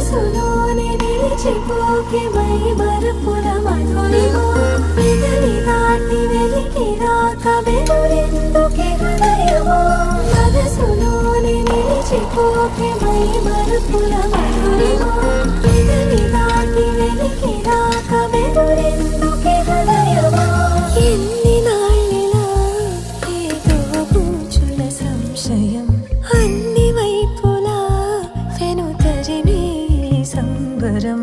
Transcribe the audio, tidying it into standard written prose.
మనసులోనే నిలిచిపోకే మై మరుపుల మధురిమో పెదవి దాటి వెలికి రాక వెలురెందుకే హృదయమో మనసులోనే నిలిచిపోకే మై మరుపుల మధురిమో పెదవి దాటి వెలికి రాక వెలురెందుకే హృదయమో ఎన్ని నాళ్ళిలా ఏదో పూచుల సంశయం అన్ని వైపులా వెను తరిమే సంబరం